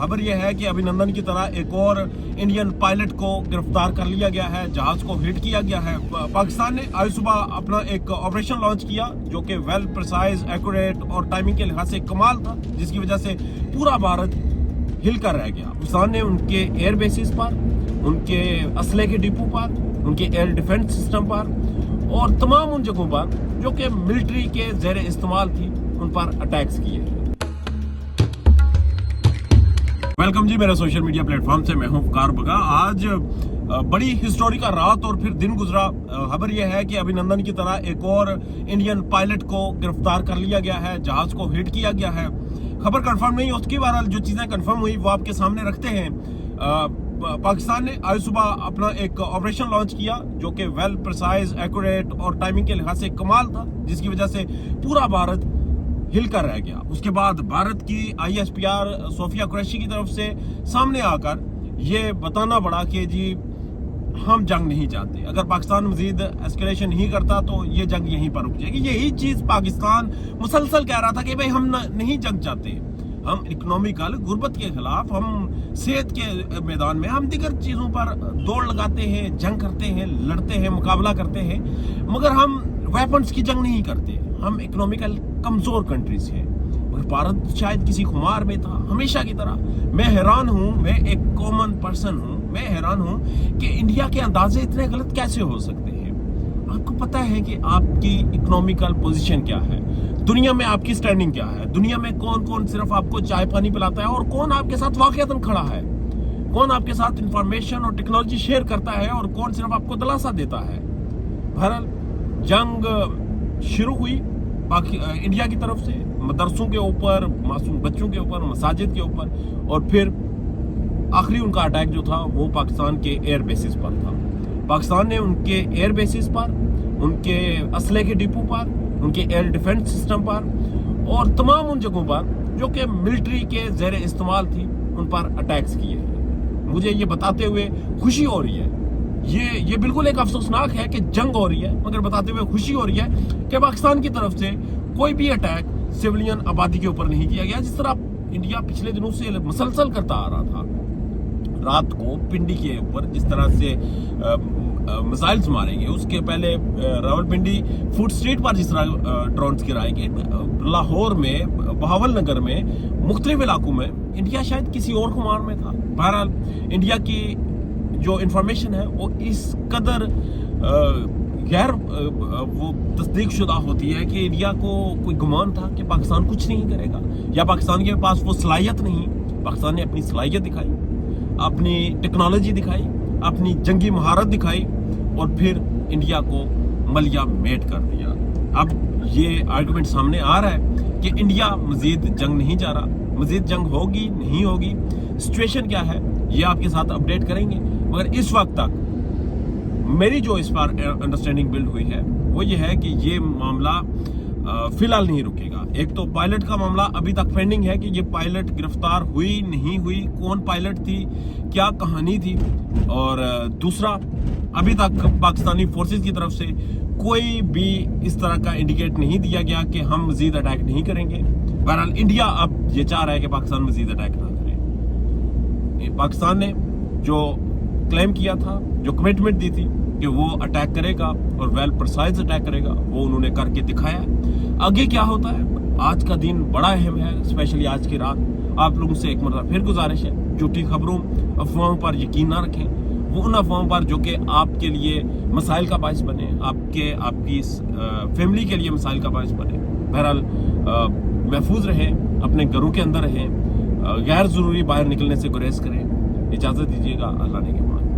खबर यह है कि अभिनंदन की तरह एक और इंडियन पायलट को गिरफ्तार कर लिया गया है, जहाज को हिट किया गया है। पाकिस्तान ने आज सुबह अपना एक ऑपरेशन लॉन्च किया जो कि वेल प्रिसाइज, एक्यूरेट और टाइमिंग के लिहाज से कमाल था, जिसकी वजह से पूरा भारत हिल कर रह गया। पाकिस्तान ने उनके एयर बेसिस पर, उनके असले के डिपो पर, उनके एयर डिफेंस सिस्टम पर और तमाम उन जगहों पर जो कि मिलिट्री के ज़ेर इस्तेमाल थी, उन पर अटैक्स किए। वेलकम जी मेरे सोशल मीडिया प्लेटफॉर्म से, मैं हूं फकार बगा। आज बड़ी हिस्टोरिकल रात और फिर दिन गुजरा। खबर यह है कि अभिनंदन की तरह एक और इंडियन पायलट को गिरफ्तार कर लिया गया है, जहाज को हिट किया गया है। खबर कंफर्म नहीं, उसकी बहरहाल जो चीजें कंफर्म हुई वो आपके सामने रखते हैं। पाकिस्तान ने आज सुबह अपना एक ऑपरेशन लॉन्च किया जो कि वेल प्रिसाइज, एक्यूरेट और टाइमिंग के लिहाज से कमाल था, जिसकी वजह से पूरा भारत हिल कर रह गया। उसके बाद भारत की ISPR सोफिया कुरैशी की तरफ से सामने आकर ये बताना पड़ा कि जी हम जंग नहीं चाहते, अगर पाकिस्तान मजीद एस्केलेशन नहीं करता तो ये जंग यहीं पर रुक जाएगी। यही चीज पाकिस्तान मुसलसल कह रहा था कि भाई हम नहीं जंग चाहते, हम इकोनॉमिकल गुर्बत के खिलाफ, हम सेहत के मैदान में, हम दीगर चीजों पर दौड़ लगाते हैं, जंग करते हैं, लड़ते हैं, मुकाबला करते हैं, मगर हम वेपन्स की जंग नहीं करते। हम इकोनॉमिकल कमजोर कंट्रीज हैं, मगर भारत शायद किसी खुमार में था हमेशा की तरह। मैं हैरान हूं, मैं एक कॉमन पर्सन हूं, मैं हैरान हूं कि इंडिया के अंदाजे इतने गलत कैसे हो सकते हैं। आपको पता है कि आपकी इकोनॉमिकल पोजीशन क्या है, दुनिया में आपकी स्टैंडिंग क्या है, दुनिया में कौन कौन सिर्फ आपको चाय पानी पिलाता है और कौन आपके साथ वाकईतन खड़ा है, कौन आपके साथ इंफॉर्मेशन और टेक्नोलॉजी शेयर करता है और कौन सिर्फ आपको दिलासा देता है। बहरहाल जंग शुरू हुई इंडिया की तरफ से मदरसों के ऊपर, मासूम बच्चों के ऊपर, मसाजिद के ऊपर, और फिर आखिरी उनका अटैक जो था वो पाकिस्तान के एयर बेसिस पर था। पाकिस्तान ने उनके एयर बेसिस पर, उनके असले के डिपो पर, उनके एयर डिफेंस सिस्टम पर और तमाम उन जगहों पर जो कि मिलिट्री के ज़ेर इस्तेमाल थी, उन पर अटैक्स किए हैं। मुझे ये बताते हुए खुशी हो रही है, ये बिल्कुल एक अफसोसनाक है कि जंग हो रही है, मगर बताते हुए खुशी हो रही है कि पाकिस्तान की तरफ से कोई भी अटैक सिविलियन आबादी के ऊपर नहीं किया गया, जिस तरह इंडिया पिछले दिनों से मुसलसल करता आ रहा था। रात को पिंडी के ऊपर जिस तरह से मिसाइल्स मारे गए, उसके पहले रावलपिंडी फूड स्ट्रीट पर जिस तरह ड्रोन्स गिराए गए, लाहौर में, बहावल नगर में, मुख्तलिफ इलाकों में इंडिया शायद किसी और खुमार में था। बहरहाल इंडिया की जो इंफॉर्मेशन है वो इस कदर गैर वो तस्दीक शुदा होती है कि इंडिया को कोई गुमान था कि पाकिस्तान कुछ नहीं करेगा या पाकिस्तान के पास वो सलाहियत नहीं। पाकिस्तान ने अपनी सलाहियत दिखाई, अपनी टेक्नोलॉजी दिखाई, अपनी जंगी महारत दिखाई और फिर इंडिया को मलिया मेट कर दिया। अब ये आर्गुमेंट सामने आ रहा है कि इंडिया मजीद जंग नहीं जा रहा, मजीद जंग होगी नहीं होगी, सिचुएशन क्या है ये आपके साथ अपडेट करेंगे। मगर इस वक्त तक मेरी जो इस पर अंडरस्टैंडिंग बिल्ड हुई है वो ये है कि ये मामला फिलहाल नहीं रुकेगा। एक तो पायलट का मामला अभी तक पेंडिंग है कि ये पायलट गिरफ्तार हुई नहीं हुई, कौन पायलट थी, क्या कहानी थी, और दूसरा अभी तक पाकिस्तानी फोर्सेस की तरफ से कोई भी इस तरह का इंडिकेट नहीं दिया गया कि हम मजीद अटैक नहीं करेंगे। बहरहाल इंडिया अब ये चाह रहा है कि पाकिस्तान मजीद अटैक ना करे। पाकिस्तान ने जो क्लेम किया था, जो कमिटमेंट दी थी कि वो अटैक करेगा और वेल प्रिसाइज अटैक करेगा, वो उन्होंने करके दिखाया। आगे क्या होता है, आज का दिन बड़ा अहम है, स्पेशली आज की रात। आप लोगों से एक मरतबा फिर गुजारिश है, झूठी खबरों, अफवाहों पर यकीन ना रखें। वो उन अफवाहों पर जो कि आपके लिए मसाइल का बायस बने, आपकी फैमिली के लिए मसाइल का बायस बने। बहरहाल महफूज रहें, अपने घरों के अंदर रहें, गैर ज़रूरी बाहर निकलने से गुरेज करें। इजाज़त दीजिएगा, अल्लाह ने के बाद।